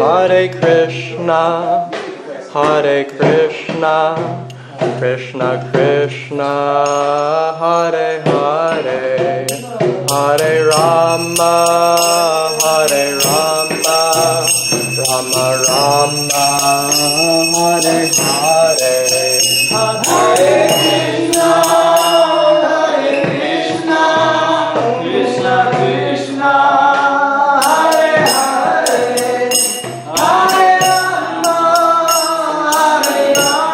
Hare Krishna, Hare Krishna, Krishna Krishna, Hare Hare, Hare Rama, Hare Rama, Rama Rama, Hare Hare, Hare Krishna, Hare Krishna, Krishna Krishna, Hare Hare, Hare Rama,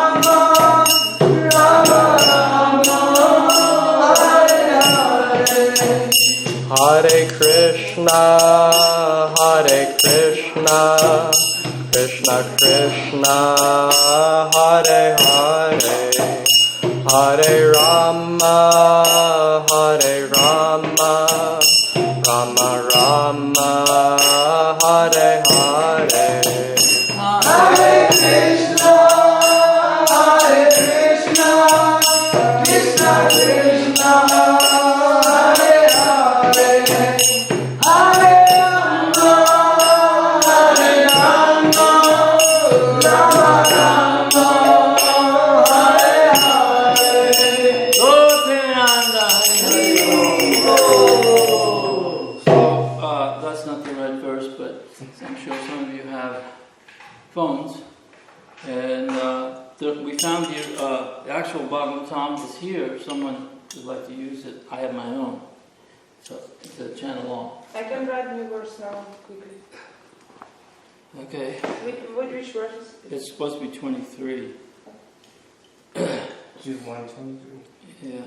Hare Rama, Rama Rama, Hare Hare, Hare Krishna, Hare Krishna, Krishna Krishna, Hare Hare, Hare Rama, Hare Rama, Rama Rama, Hare Hare, Hare Krishna, Hare Krishna, Krishna Krishna, Hare Hare, Hare Rama, Hare Rama, Rama Rama, Hare Hare. That's not the right verse, but I'm sure some of you have phones. And we found here, the actual Bhagavatam is here. If someone would like to use it, I have my own. So it's a channel on. I can write new verse now quickly. Okay. Which verse? It's supposed to be 23. Choose 123. Yeah.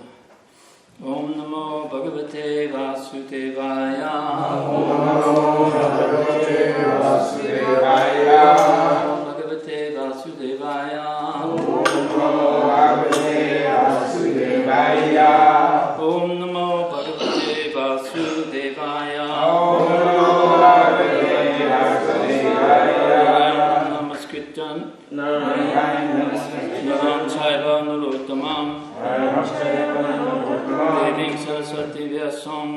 Om Namo Bhagavate Vasudevaya. Om Namo Bhagavate Vasudevaya. Om Bhagavate Vasudevaya. Om Namo Bhagavate Vasudevaya. Om Namo Bhagavate Vasudevaya. Om Namo Bhagavate Vasudevaya. Namaskritam Naram Chaiva Narottamam Deving Saraswati Vyasam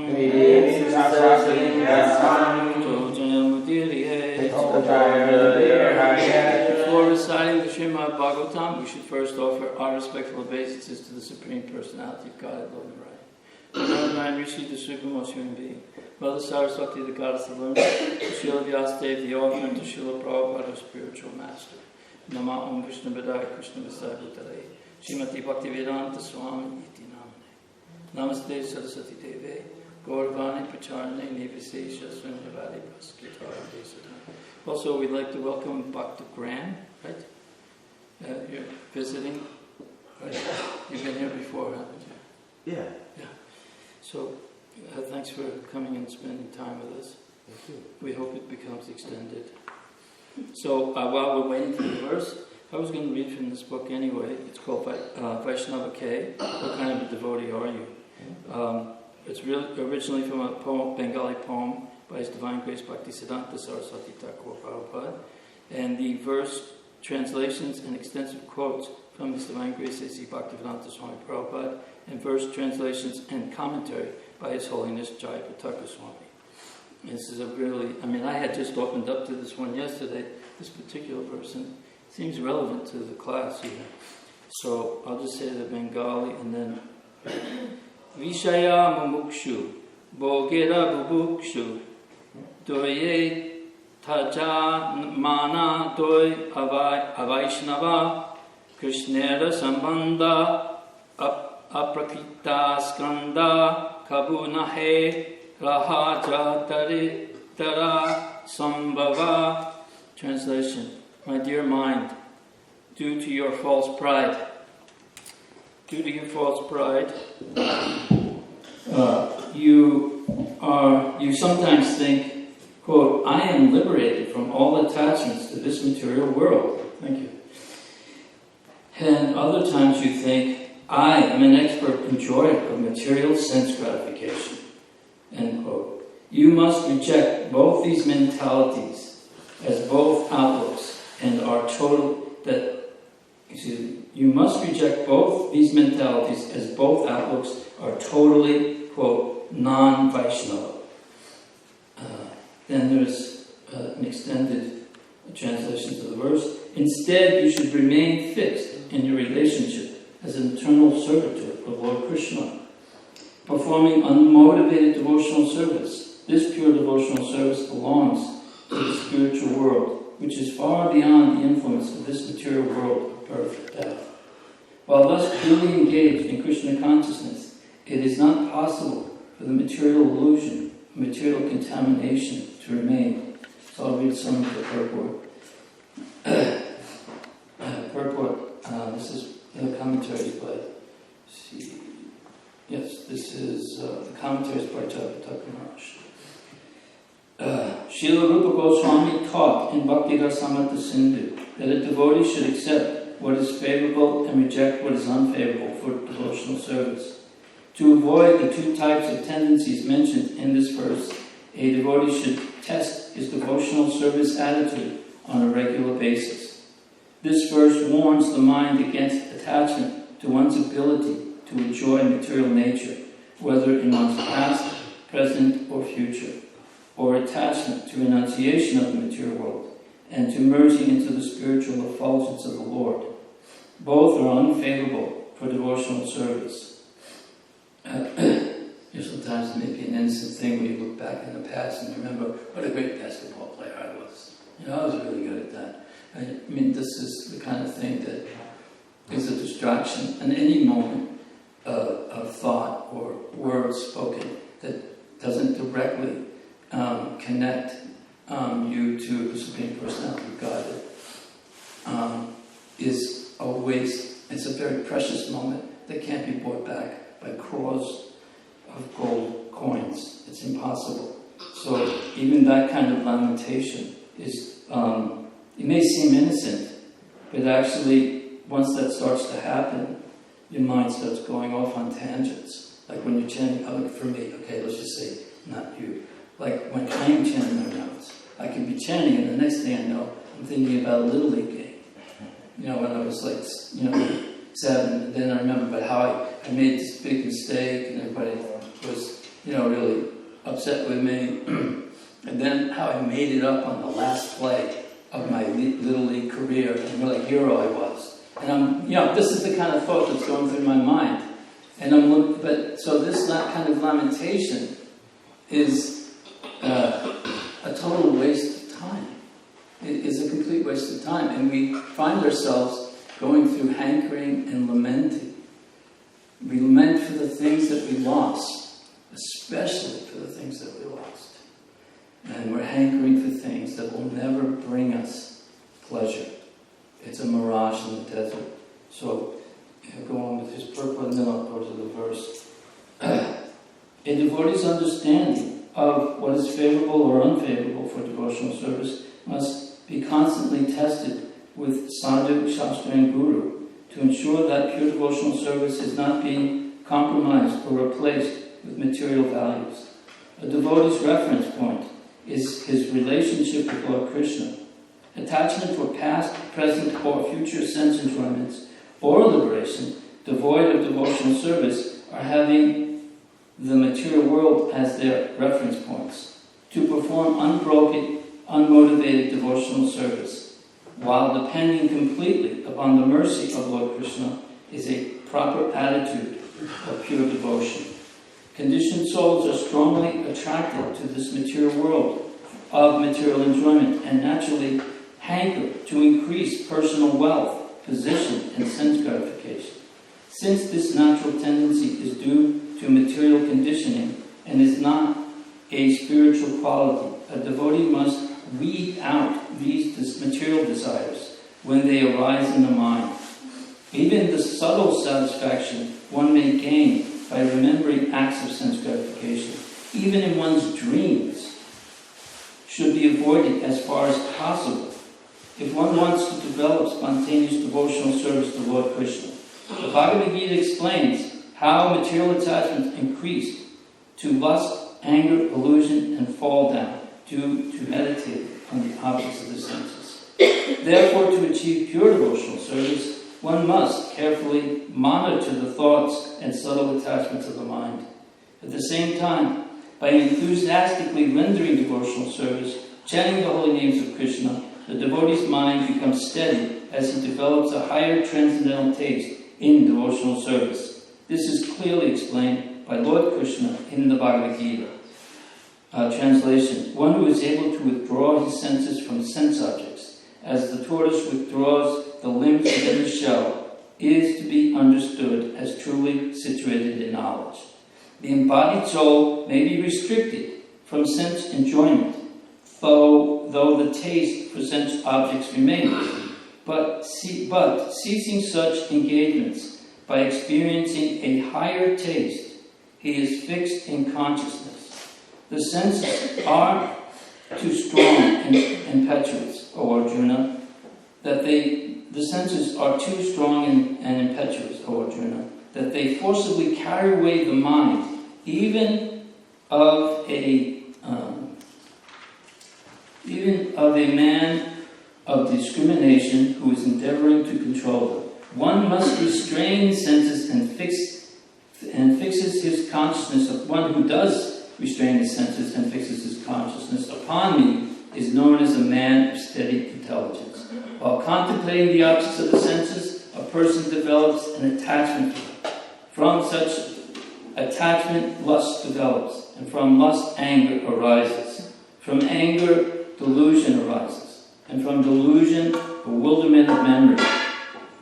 Jojayamudiriye. Before reciting the Srimad Bhagavatam, we should first offer our respectful obeisances to the Supreme Personality of God, Lord and Right. Narayan Rishi, the supreme human being. Mother Saraswati, the goddess of learning. Srila Vyasadeva, the author, and to Srila Prabhupada, our spiritual master. Nama Om Vishnu Bedaya Krishna Vasai Bhutale. Srimati Bhaktivedanta Swami Iti Namane. Namaste Saraswati Deve. Gauravani Pacharane Nivasesha Srinyavadi Paskitara Desadana. Also, we'd like to welcome Bhakta Graham, right? You're visiting, right? You've been here before, haven't you? Yeah. Yeah. So, thanks for coming and spending time with us. Thank you. We hope it becomes extended. So, while we're waiting for the verse, I was going to read from this book anyway. It's called Vaishnava K. What kind of a devotee are you? It's originally from a Bengali poem by His Divine Grace Bhaktisiddhanta Saraswati Thakur Prabhupada. And the verse translations and extensive quotes from His Divine Grace A.C. Bhaktivedanta Swami Prabhupada, and verse translations and commentary by His Holiness Jayapataka Swami. This is a really, I had just opened up to this one yesterday, this particular verse, and it seems relevant to the class here. So I'll just say the Bengali and then Vishaya Mumukshu Bogera Bubukshu Doye Taja Mana Doy Avaishnava Krishnera Sambandha Aprakrita Skanda Kabunahe Rahaja Tara Sambhava. Translation: My dear mind, due to your false pride, you sometimes think, quote, I am liberated from all attachments to this material world. Thank you. And other times you think, I am an expert enjoyer of material sense gratification. End quote. You must reject both these mentalities as both outlooks and are you must reject both these mentalities as both outlooks are totally, quote, non-Vaishnava. Then there's an extended translation to the verse. Instead, you should remain fixed in your relationship as an eternal servitor of Lord Krishna, performing unmotivated devotional service. This pure devotional service belongs to the spiritual world, which is far beyond the influence of this material world of birth and death. While thus purely engaged in Krishna consciousness, it is not possible for the material illusion, material contamination to remain. So I'll read some of the purport. This is the commentaries by, this is the commentaries by Jagannatha Maharaj. Srila Rupa Goswami taught in Bhakti Rasamrita Sindhu that a devotee should accept what is favorable and reject what is unfavorable for devotional service. To avoid the two types of tendencies mentioned in this verse, a devotee should test his devotional service attitude on a regular basis. This verse warns the mind against attachment to one's ability to enjoy material nature, whether in one's past, present, or future, or attachment to renunciation of the material world, and to merging into the spiritual effulgence of the Lord. Both are unfavorable for devotional service. Sometimes it may be an innocent thing when you look back in the past and remember what a great basketball player I was. I was really good at that. This is the kind of thing that is a distraction in any moment of thought or words spoken that doesn't directly connect you to the Supreme Personality of God is a waste. It's a very precious moment that can't be bought back by crores of gold coins. It's impossible. So even that kind of lamentation is, it may seem innocent, but actually once that starts to happen, your mind starts going off on tangents. Like when you're chanting, for me, let's just say, not you. Like when I am chanting my notes, I can be chanting and the next thing I know, I'm thinking about a Little League game. When I was 7, and then I remember about how I made this big mistake and everybody was, really upset with me. And then how I made it up on the last play of my Little League career and what a hero I was. And I'm, this is the kind of thought that's going through my mind. And so this kind of lamentation is a total waste of time. It is a complete waste of time. And we find ourselves going through hankering and lamenting. We lament for the things that we lost, especially for the things that we lost. And we're hankering for things that will never bring us pleasure. It's a mirage in the desert. So, go on with his purport, and then I'll go to the verse. A devotee's understanding of what is favorable or unfavorable for devotional service must be constantly tested with sadhu, shastra, and guru to ensure that pure devotional service is not being compromised or replaced with material values. A devotee's reference point is his relationship with Lord Krishna. Attachment for past, present, or future sense enjoyments or liberation devoid of devotional service are having the material world as their reference points. To perform unbroken, unmotivated devotional service while depending completely upon the mercy of Lord Krishna is a proper attitude of pure devotion. Conditioned souls are strongly attracted to this material world of material enjoyment and naturally hanker to increase personal wealth position and sense gratification. Since this natural tendency is due to material conditioning and is not a spiritual quality, a devotee must weed out these material desires when they arise in the mind. Even the subtle satisfaction one may gain by remembering acts of sense gratification, even in one's dreams, should be avoided as far as possible if one wants to develop spontaneous devotional service to Lord Krishna. The Bhagavad Gita explains how material attachments increase to lust, anger, illusion, and fall down due to meditate on the objects of the senses. Therefore, to achieve pure devotional service, one must carefully monitor the thoughts and subtle attachments of the mind. At the same time, by enthusiastically rendering devotional service, chanting the holy names of Krishna, the devotee's mind becomes steady as he develops a higher transcendental taste in devotional service. This is clearly explained by Lord Krishna in the Bhagavad Gita. Translation: one who is able to withdraw his senses from sense objects, as the tortoise withdraws the limbs within the shell, is to be understood as truly situated in knowledge. The embodied soul may be restricted from sense enjoyment, though the taste for sense objects remains. But ceasing such engagements by experiencing a higher taste, he is fixed in consciousness. The senses are too strong and impetuous, O Arjuna, the senses are too strong and impetuous, O Arjuna, that they forcibly carry away the mind, even of a man of discrimination who is endeavoring to control them. One must restrain the senses and fixes his consciousness of one who does restrain his senses and fixes his consciousness upon me is known as a man of steady intelligence. While contemplating the objects of the senses, a person develops an attachment to them. From such attachment, lust develops, and from lust, anger arises. From anger, delusion arises, and from delusion, bewilderment of memory.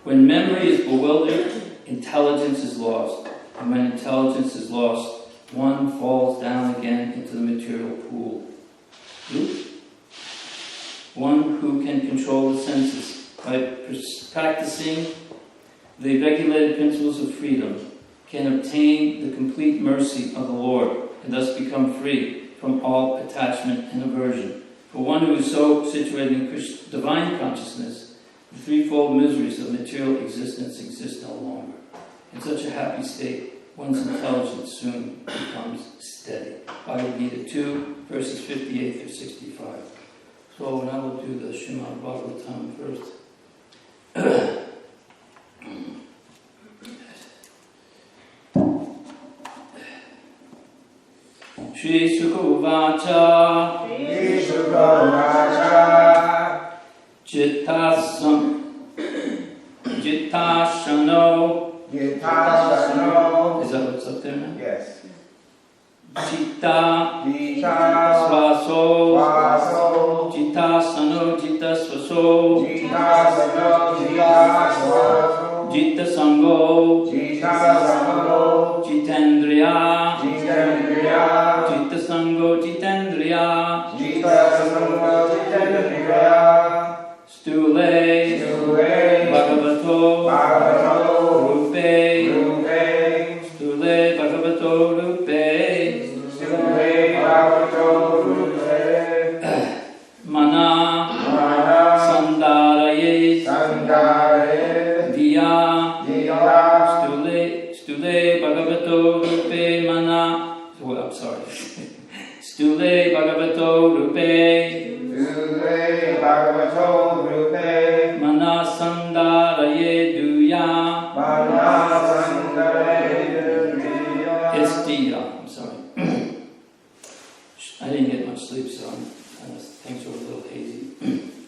When memory is bewildered, intelligence is lost, and when intelligence is lost, one falls down again into the material pool. One who can control the senses by practicing the regulated principles of freedom can obtain the complete mercy of the Lord and thus become free from all attachment and aversion. For one who is so situated in divine consciousness, the threefold miseries of material existence exist no longer. In such a happy state, one's intelligence soon becomes steady. Bhagavad Gita 2, verses 58 through 65. So now we'll do the Srimad Bhagavatam first. Shri Sukha Uvacha Jitashano. Is that what's up there now? Yes. Jitta Swaso Jittasano Jitta Swaso Jitta Sango Jitendriya Jitta Sango Jitendriya Stule Bhagavato Rupe Stule Bhagavato Rupe Mana Sandaraye Diya Stule Bhagavato Rupe Mana. Oh, I'm sorry. Stule Bhagavato Rupe Mana Sandaraye Duya. It's Diya. I'm sorry. I didn't get much sleep, so things were a little hazy.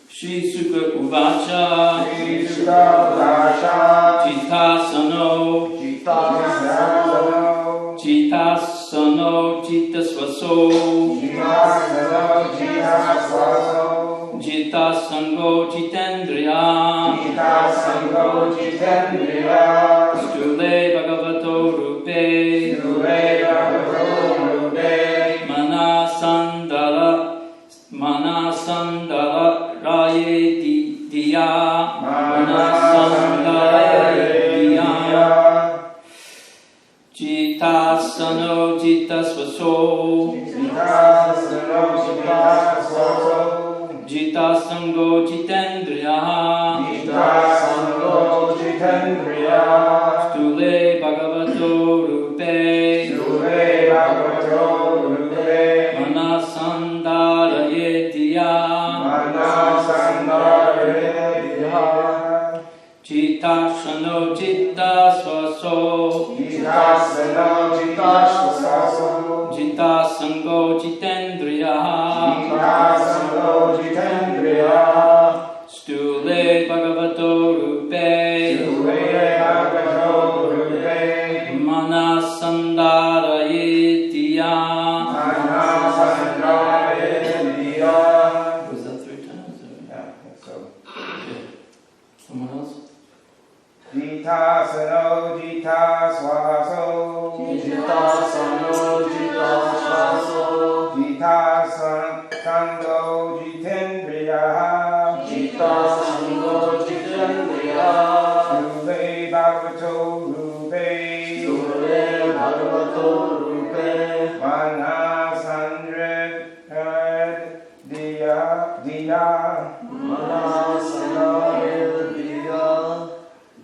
Shri Sukha Uvacha Jitasano Jitaswaso Jitasano sango jitendriya. Jita sango jitendriya. Stule bhagavato rupe. Stule bhagavato rupe. Manasandara raye diya. Jitasano jitasvaso. Jitasano jitasvaso. Jitasango jitendriya. Jitasango jitendriya. Stule bhagavato rupe. Stule bhagavato rupe. Manasandara yetiya. Manasandara yetiya. Jitasano jitasvaso. Jitasano jitasvaso. Jitasango jitendriya. Jitasango jitendriya. Stule bhagavato rupe. Stule bhagavato rupe. Manasandara yetiya. Manasandara yetiya. Was that 3 times? Yeah, I think so. Okay. Someone else? Jitasano jitasvaso. Jitasano jitasvaso. Jitasango jitendriya. Jitasango jitendriya. Stule bhagavato rupe. Stule bhagavato rupe. Manasandara diya.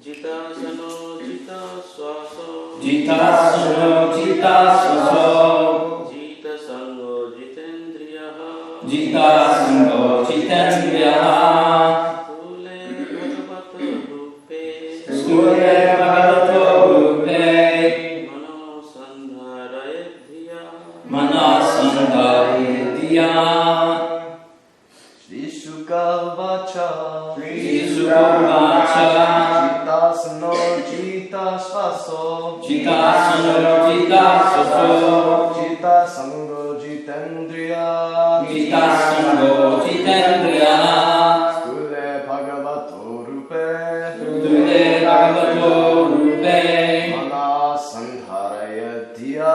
Jitasano jitasvaso. Jitasano jitasvaso. Jitasango jitendriya. Jitasango jitendriya. Stule bhagavato rupe. Stule bhagavato rupe. Manasandara yetiya. Manasandara yetiya. Shri Shuka Vacha. Jitasano jitasvaso. Jitasano jitasvaso. Jitasango jitendriya. Jitasango jitendriya. Stule bhagavato rupe. Stule bhagavato rupe. Manasandara yetiya.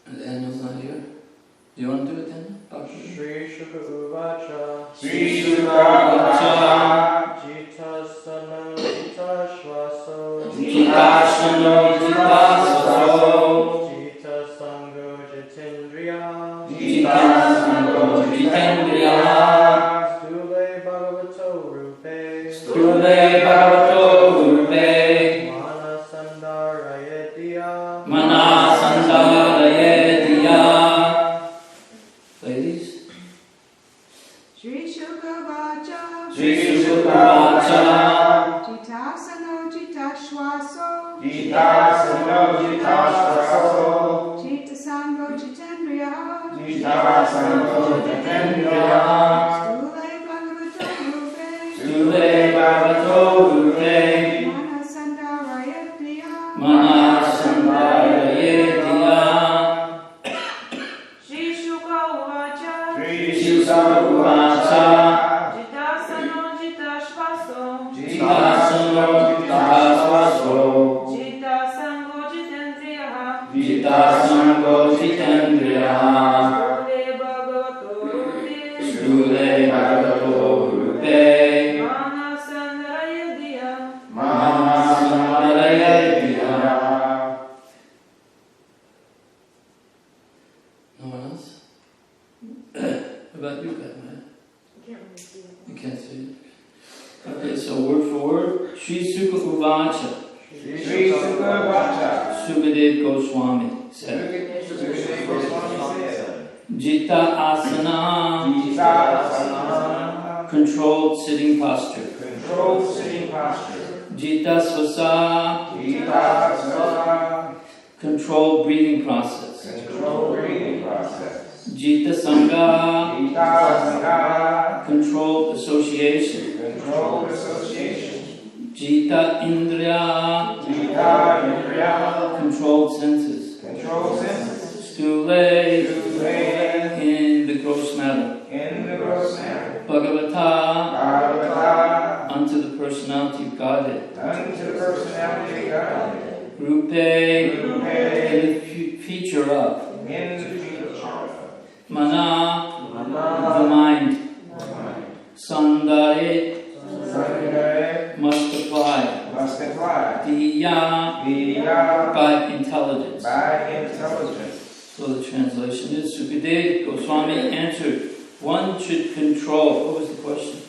Daniel's not here. Do you want to do it then? Shri Shuka Uvacha. Sri Sukavacha. Jitasano jitashvaso. Jitasano jitasvaso. Jitasango jitendriya. Jitasango jitendriya. Stule bhagavato rupe. Stule bhagavato rupe. Manasandara yetiya. Manasandara yetiya. Ladies. Shri Shukavacha. Shri Sukavacha. Jitasano jitashvaso. Jitasano jitasvaso. Jitasango jitendriya. Jitasango jitendriya. Stule bhagavato rupe. Stule bhagavato rupe. Manasandara yetiya. Manasandara yetiya. Shri Shuka Uvacha. Sri Sukavacha. Jitasano jitashvaso. Jitasano jitasvaso. Jitasango jitendriya. Jitasango jitendriya. Stule bhagavato rupe. Stule bhagavato rupe. Manasandara yetiya. Manasandara yetiya. No one else? What about you, Batman? Can't really see it. You can't see it. Okay, so word for word. Shri Suka Uvacha. Sri Sukavacha. Sukadev Goswami said, Jita asana, Jitasana. controlled sitting posture. Controlled sitting posture. Jita swasa, Jitasana. controlled breathing process. Controlled breathing process. Jita sangha, Jitasana. controlled association. Controlled association. Jita indriya, Jita indriya. controlled senses. Controlled senses. Stule, Stule Bhagavata, unto the personality of Godhead. unto the personality of Godhead. Rupe, Rupe, in the feature of. in the future. Mana, Mana, the mind. mind. Sandare, Sangare, must apply. must apply. Diya, Diya, by intelligence. by intelligence. So the translation is, Sukadeva Goswami answered, one should control. What was the question?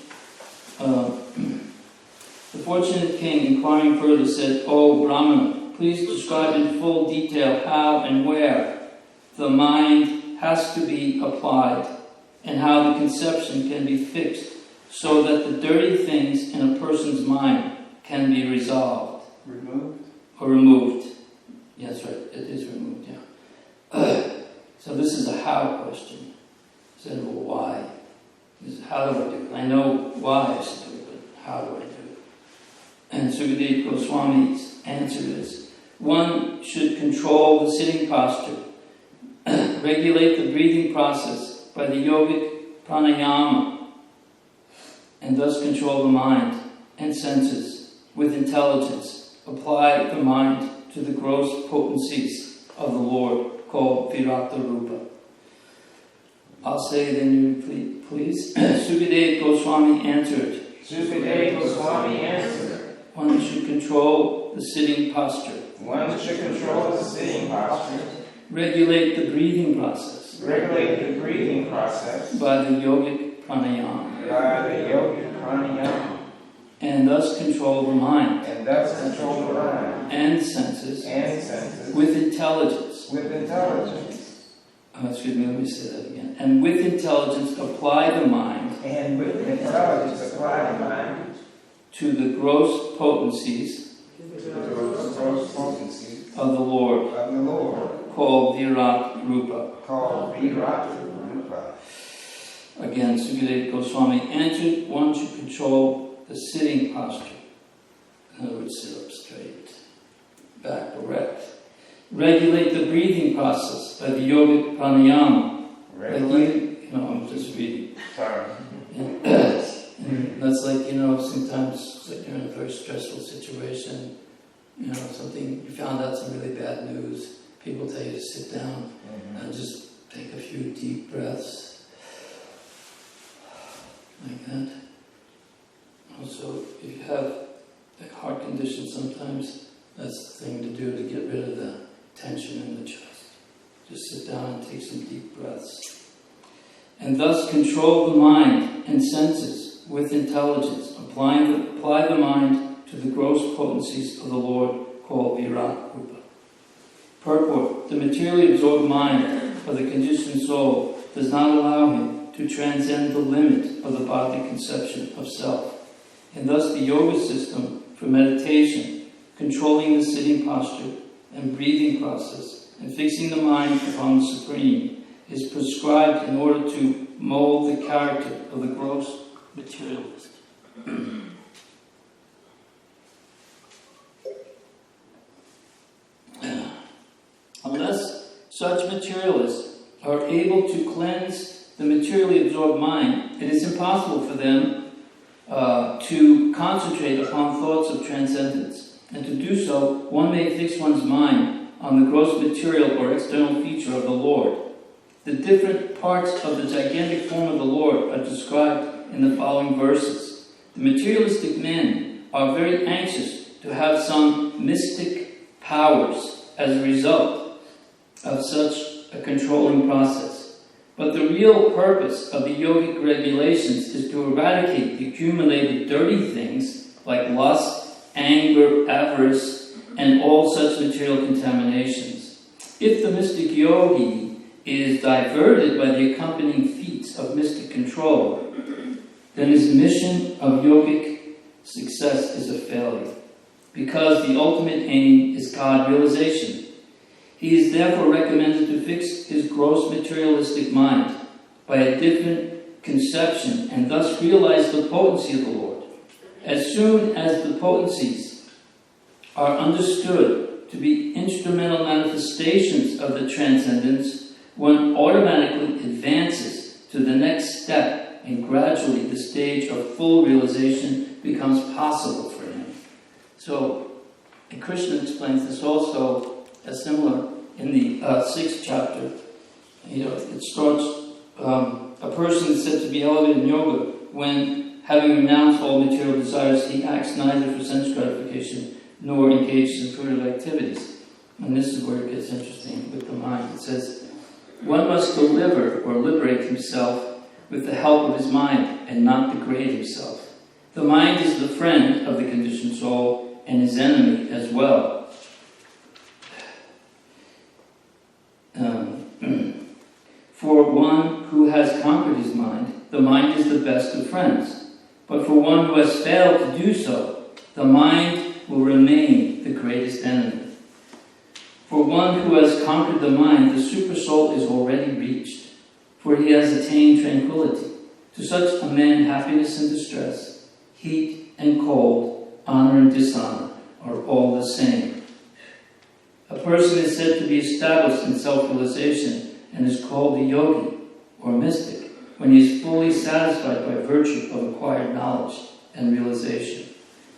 The fortunate king, inquiring further, said, O Brahmana, please describe in full detail how and where the mind has to be applied and how the conception can be fixed so that the dirty things in a person's mind can be resolved. Removed. Or removed. Yes, right. It is removed, yeah. So this is a how question. Instead of a why. This is how do I do it? I know why I should do it, but how do I do it? And Sukadeva Goswami's answer is, one should control the sitting posture, regulate the breathing process by the yogic pranayama, and thus control the mind and senses with intelligence. Apply the mind to the gross potencies of the Lord, called Virata Rupa. I'll say it, then you repeat, please. Sukadeva Goswami answered, Sukadeva Goswami answered, one should control the sitting posture, one should control the sitting posture, regulate the breathing process regulate the breathing process by the yogic pranayama, by the yogic pranayama, and thus control the mind and thus control the mind and senses and senses with intelligence. with intelligence. Excuse me, let me say that again. And with intelligence apply the mind And with intelligence apply the mind to the gross potencies to the gross potencies of the Lord, of the Lord, called Virat Rupa. called Virata Rupa. Again, Sukadeva Goswami answered, one should control the sitting posture. In other words, sit up straight, back erect. Regulate the breathing process by the yogic pranayama. Regulate. I'm just reading. Sorry. And that's like, sometimes like you're in a very stressful situation, something, you found out some really bad news, people tell you to sit down and just take a few deep breaths, like that. Also, if you have a heart condition, sometimes that's the thing to do to get rid of the tension in the chest. Just sit down and take some deep breaths. And thus control the mind and senses with intelligence. Apply the mind to the gross potencies of the Lord, called Virat Rupa. Purport: the materially absorbed mind of the conditioned soul does not allow him to transcend the limit of the bodily conception of self. And thus the yoga system for meditation, controlling the sitting posture and breathing process, and fixing the mind upon the Supreme, is prescribed in order to mold the character of the gross materialist. Unless such materialists are able to cleanse the materially absorbed mind, it is impossible for them to concentrate upon thoughts of transcendence. And to do so, one may fix one's mind on the gross material or external feature of the Lord. The different parts of the gigantic form of the Lord are described in the following verses. The materialistic men are very anxious to have some mystic powers as a result of such a controlling process. But the real purpose of the yogic regulations is to eradicate the accumulated dirty things like lust, anger, avarice, and all such material contaminations. If the mystic yogi is diverted by the accompanying feats of mystic control, then his mission of yogic success is a failure, because the ultimate aim is God realization. He is therefore recommended to fix his gross materialistic mind by a different conception and thus realize the potency of the Lord. As soon as the potencies are understood to be instrumental manifestations of the transcendence, one automatically advances to the next step and gradually the stage of full realization becomes possible for him. So, and Krishna explains this also as similar in the 6th chapter. It starts, a person is said to be elevated in yoga when, having renounced all material desires, he acts neither for sense gratification nor engages in fruitive activities. And this is where it gets interesting with the mind. It says, one must deliver or liberate himself with the help of his mind and not degrade himself. The mind is the friend of the conditioned soul and his enemy as well. For one who has conquered his mind, the mind is the best of friends. But for one who has failed to do so, the mind will remain the greatest enemy. For one who has conquered the mind, the supersoul is already reached, for he has attained tranquility. To such a man, happiness and distress, heat and cold, honor and dishonor are all the same. A person is said to be established in self-realization and is called a yogi or mystic when he is fully satisfied by virtue of acquired knowledge and realization.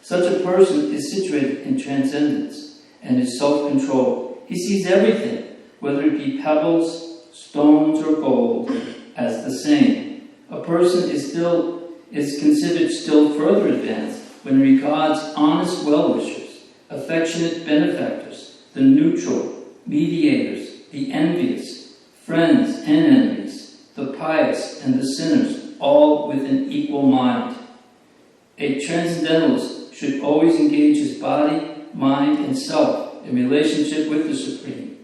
Such a person is situated in transcendence and is self-controlled. He sees everything, whether it be pebbles, stones, or gold, as the same. A person is considered still further advanced when he regards honest well-wishers, affectionate benefactors, the neutral, mediators, the envious, friends and enemies, the pious and the sinners, all with an equal mind. A transcendentalist should always engage his body, mind, and self in relationship with the Supreme.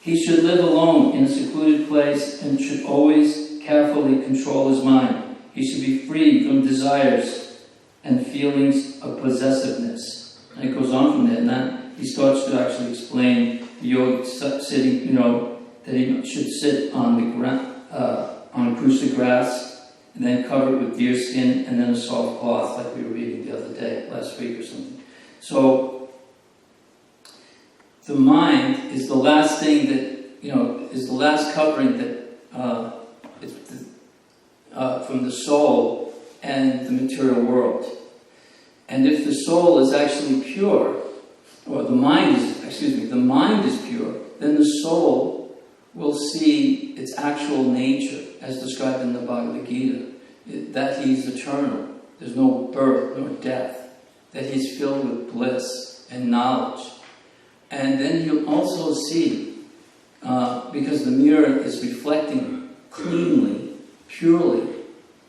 He should live alone in a secluded place and should always carefully control his mind. He should be free from desires and feelings of possessiveness. And it goes on from there, and then he starts to actually explain the yogi sitting, that he should sit on the ground, on kusa grass, and then covered with deer skin, and then a soft cloth, like we were reading the other day, last week or something. So, the mind is the last thing that, is the last covering that, from the soul and the material world. And if the soul is actually pure, or the mind is pure, then the soul will see its actual nature, as described in the Bhagavad Gita, that he is eternal, there's no birth nor death, that he's filled with bliss and knowledge. And then he'll also see, because the mirror is reflecting cleanly, purely,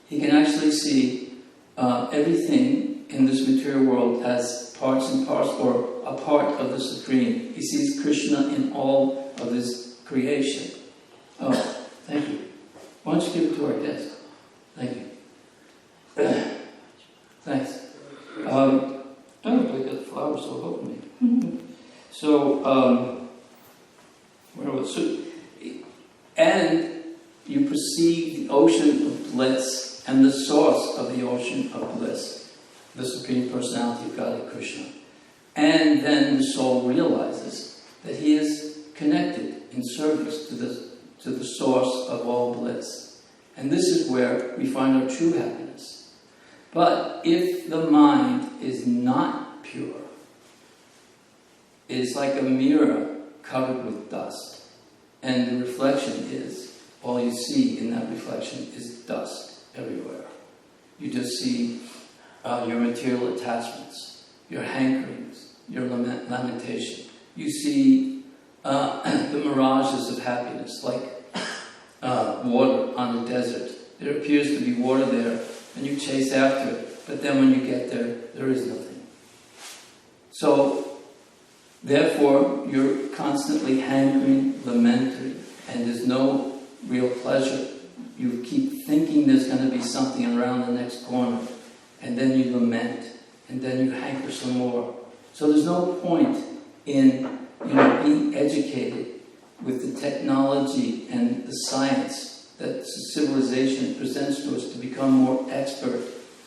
he can actually see everything in this material world as parts and parcels, or a part of the Supreme. He sees Krishna in all of his creation. Oh, thank you. Why don't you give it to our guest? Thank you. Thanks. Oh, we got flowers all over me. So, where was it? And you perceive the ocean of bliss and the source of the ocean of bliss, the Supreme Personality of God, Krishna. And then the soul realizes that he is connected in service to the source of all bliss. And this is where we find our true happiness. But if the mind is not pure, it is like a mirror covered with dust. And the reflection is, all you see in that reflection is dust everywhere. You just see your material attachments, your hankerings, your lamentation. You see the mirages of happiness, like water on the desert. There appears to be water there, and you chase after it, but then when you get there, there is nothing. So, therefore, you're constantly hankering, lamenting, and there's no real pleasure. You keep thinking there's going to be something around the next corner, and then you lament, and then you hanker some more. So there's no point in being educated with the technology and the science that civilization presents to us to become more expert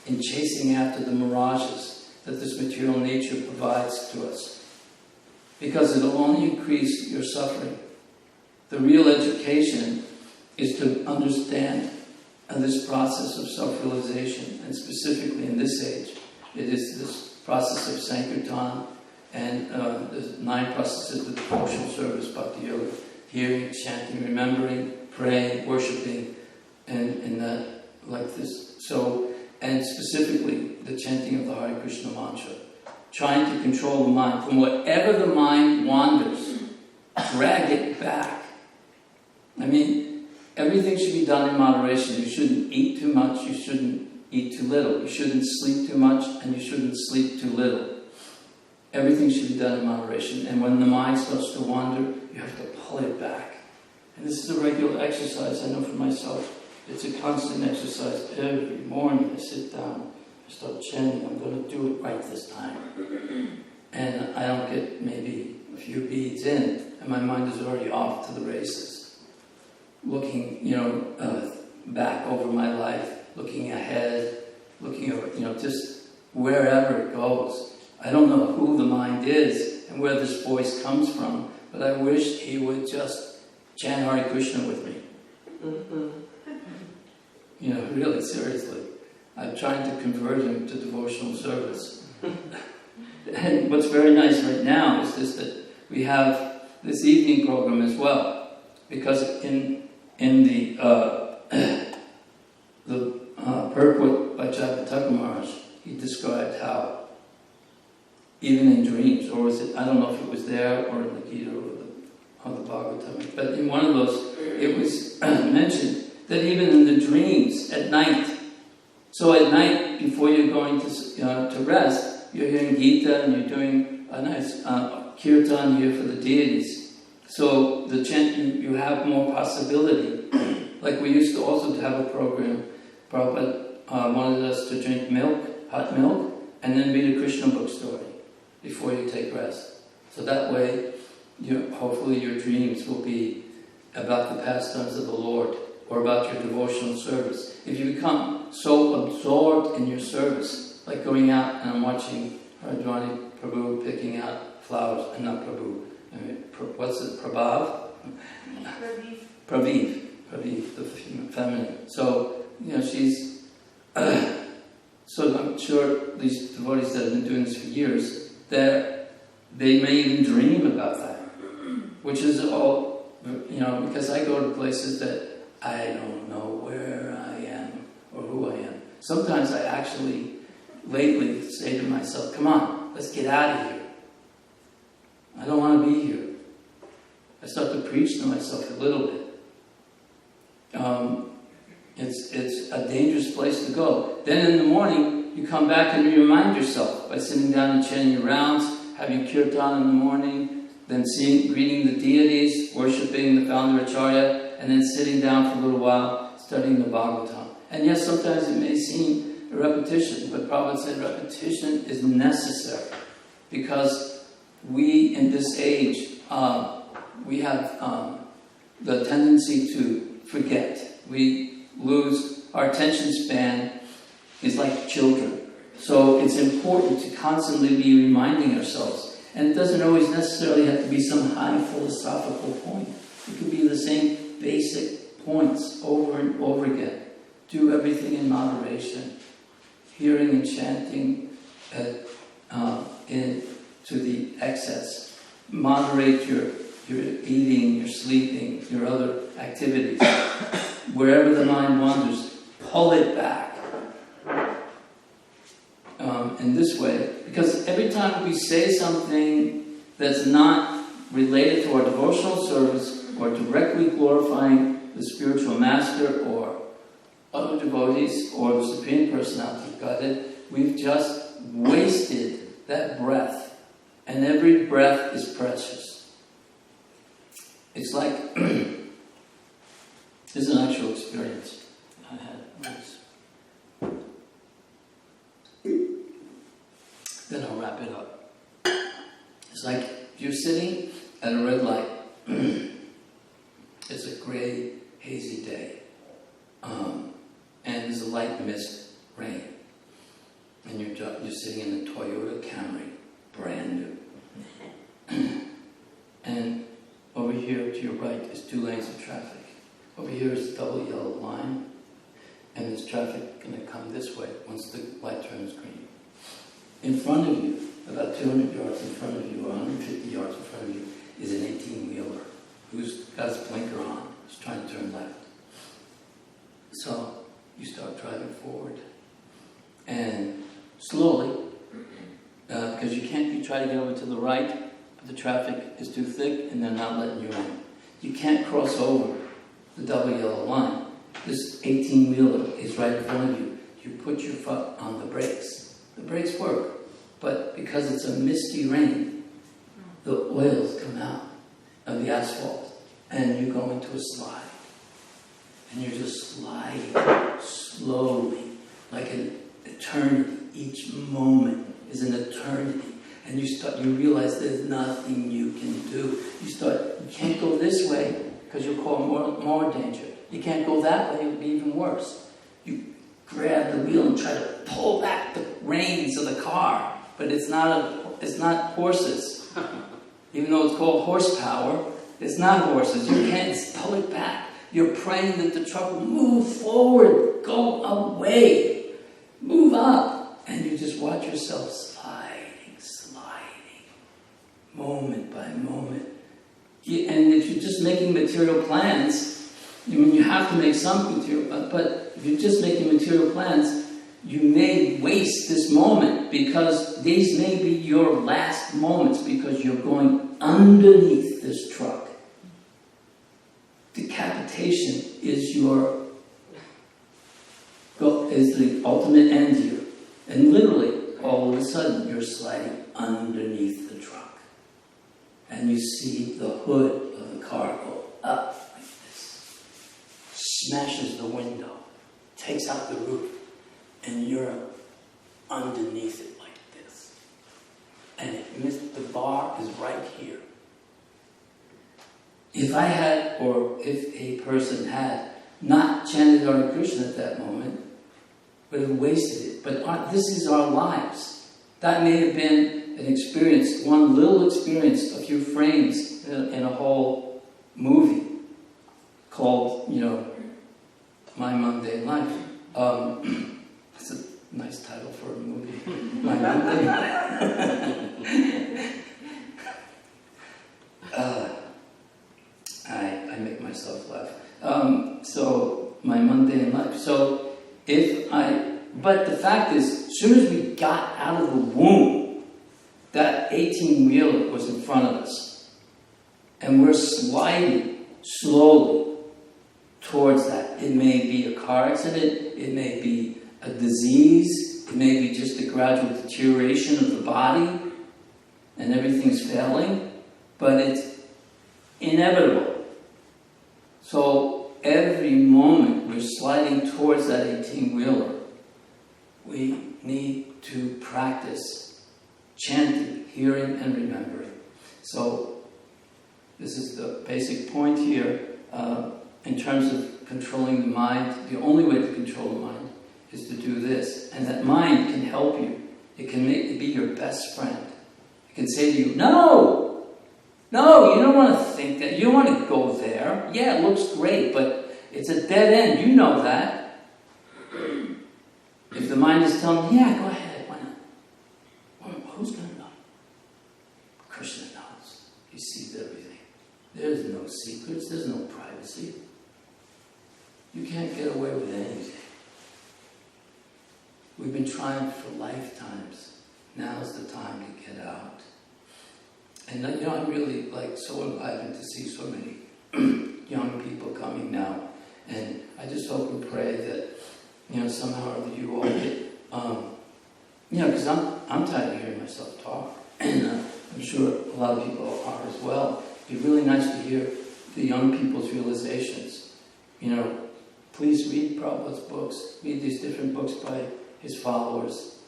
in chasing after the mirages that this material nature provides to us. Because it'll only increase your suffering. The real education is to understand this process of self-realization, and specifically in this age, it is this process of Sankirtan and the 9 processes of devotional service, Bhakti Yoga, hearing, chanting, remembering, praying, worshipping, and that, like this. So, and specifically the chanting of the Hare Krishna mantra, trying to control the mind. From whatever the mind wanders, drag it back. I mean, everything should be done in moderation. You shouldn't eat too much, you shouldn't eat too little. You shouldn't sleep too much, and you shouldn't sleep too little. Everything should be done in moderation. And when the mind starts to wander, you have to pull it back. And this is a regular exercise, I know for myself. It's a constant exercise. Every morning I sit down, I start chanting, I'm going to do it right this time. And I don't get maybe a few beads in, and my mind is already off to the races. Looking, back over my life, looking ahead, looking over, just wherever it goes. I don't know who the mind is and where this voice comes from, but I wish he would just chant Hare Krishna with me. Really, seriously. I'm trying to convert him to devotional service. And what's very nice right now is just that we have this evening program as well, because in the purport by Jagatattva Maharaj, he described how even in dreams, or was it, I don't know if it was there or in the Gita or the Bhagavatam, but in one of those it was mentioned that even in the dreams at night, so at night before you're going to rest, you're hearing Gita and you're doing a nice kirtan here for the deities. So the chant, you have more possibility. Like we used to also have a program, Prabhupada wanted us to drink milk, hot milk, and then read a Krishna book story before you take rest. So that way, hopefully your dreams will be about the pastimes of the Lord or about your devotional service. If you become so absorbed in your service, like going out and I'm watching Ranjana Prabhu picking out flowers, and not Prabhu, what's it, Prabhav? Praviv, the feminine. So, she's, so I'm sure these devotees that have been doing this for years, that they may even dream about that, which is all, because I go to places that I don't know where I am or who I am. Sometimes I actually, lately, say to myself, come on, let's get out of here. I don't want to be here. I start to preach to myself a little bit. It's a dangerous place to go. Then in the morning, you come back and you remind yourself by sitting down and chanting your rounds, having kirtan in the morning, then greeting the deities, worshipping the founder Acharya, and then sitting down for a little while, studying the Bhagavatam. And yes, sometimes it may seem a repetition, but Prabhupada said repetition is necessary, because we in this age, we have the tendency to forget. We lose, our attention span is like children. So it's important to constantly be reminding ourselves. And it doesn't always necessarily have to be some high philosophical point. It could be the same basic points over and over again. Do everything in moderation. Hearing and chanting to the excess. Moderate your eating, your sleeping, your other activities. Wherever the mind wanders, pull it back. In this way, because every time we say something that's not related to our devotional service or directly glorifying the spiritual master or other devotees or the Supreme Personality of Godhead, we've just wasted that breath. And every breath is precious. It's like, this is an actual experience I had once. Then I'll wrap it up. It's like you're sitting at a red light. It's a gray, hazy day. And there's a light mist rain. And you're sitting in a Toyota Camry, brand new. And over here to your right is 2 lanes of traffic. Over here is a double yellow line. and there's traffic going to come this way once the light turns green. In front of you, about 200 yards in front of you, or 150 yards in front of you, is an 18-wheeler who's got his blinker on. He's trying to turn left. So you start driving forward, and slowly, because you try to get over to the right, but the traffic is too thick, and they're not letting you in. You can't cross over the double yellow line. This 18-wheeler is right in front of you. You put your foot on the brakes. The brakes work, but because it's a misty rain, the oils come out of the asphalt, and you go into a slide. And you're just sliding slowly, like an eternity. Each moment is an eternity. And you realize there's nothing you can do. You can't go this way because you'll cause more danger. You can't go that way, it'll be even worse. You grab the wheel and try to pull back the reins of the car, but it's not horses. Even though it's called horsepower, it's not horses. You can't pull it back. You're praying that the truck will move forward, go away, move up, and you just watch yourself sliding, moment by moment. And if you're just making material plans, you have to make some material, but if you're just making material plans, you may waste this moment because these may be your last moments because you're going underneath this truck. Decapitation is the ultimate end here. And literally, all of a sudden, you're sliding underneath the truck. And you see the hood of the car go up like this. Smashes the window. Takes out the roof. And you're underneath it like this. And the bar is right here. If a person had not chanted Hare Krishna at that moment, would have wasted it. But this is our lives. That may have been an experience, one little experience, a few frames in a whole movie called, My Mundane Life. That's a nice title for a movie. My Mundane Life. I make myself laugh. So, my mundane life. So, but the fact is, as soon as we got out of the womb, that 18-wheeler was in front of us. And we're sliding slowly towards that. It may be a car accident, it may be a disease, it may be just a gradual deterioration of the body, and everything's failing, but it's inevitable. So every moment we're sliding towards that 18-wheeler, we need to practice chanting, hearing, and remembering. So this is the basic point here. In terms of controlling the mind, the only way to control the mind is to do this. And that mind can help you. It can be your best friend. It can say to you, no, you don't want to think that. You don't want to go there. Yeah, it looks great, but it's a dead end. You know that. If the mind is telling, yeah, go ahead, why not? Who's going to know? Krishna knows. He sees everything. There's no secrets. There's no privacy. You can't get away with anything. We've been trying for lifetimes. Now's the time to get out. And I'm really so enlivened to see so many young people coming now. And I just hope and pray that, somehow or other you all get, because I'm tired of hearing myself talk. And I'm sure a lot of people are as well. It'd be really nice to hear the young people's realizations. Please read Prabhupada's books. Read these different books by his followers.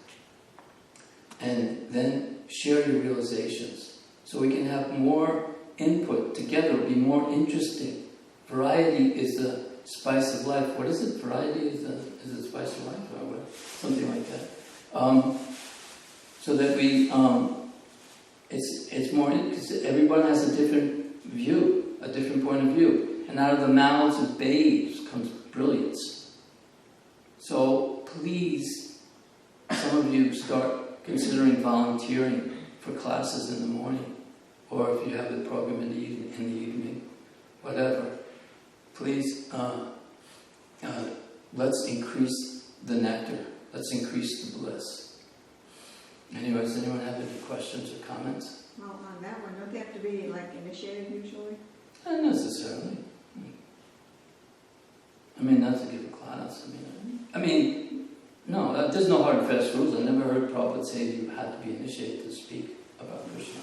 And then share your realizations. So we can have more input together. It'll be more interesting. Variety is the spice of life. What is it? Variety is the spice of life? Or what? Something like that. So that we... It's more, because everyone has a different view, a different point of view. And out of the mouths of babes comes brilliance. So please, some of you start considering volunteering for classes in the morning, or if you have the program in the evening, whatever. Please, let's increase the nectar. Let's increase the bliss. Anyway, does anyone have any questions or comments? Well, on that one, don't they have to be like initiated usually? Not necessarily. I mean, not to give a class. No, there's no hard and fast rules. I never heard Prabhupada say you had to be initiated to speak about Krishna.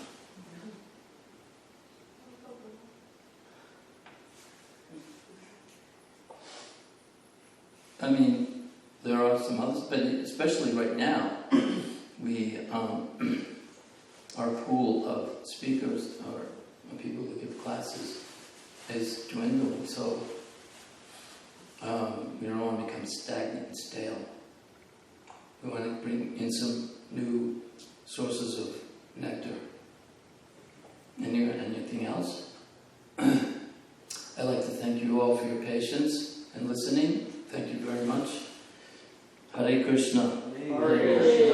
I mean, there are some others, but especially right now, our pool of speakers or people who give classes is dwindling, so we don't want to become stagnant and stale. We want to bring in some new sources of nectar. Anything else? I'd like to thank you all for your patience and listening. Thank you very much. Hare Krishna. Hare Krishna.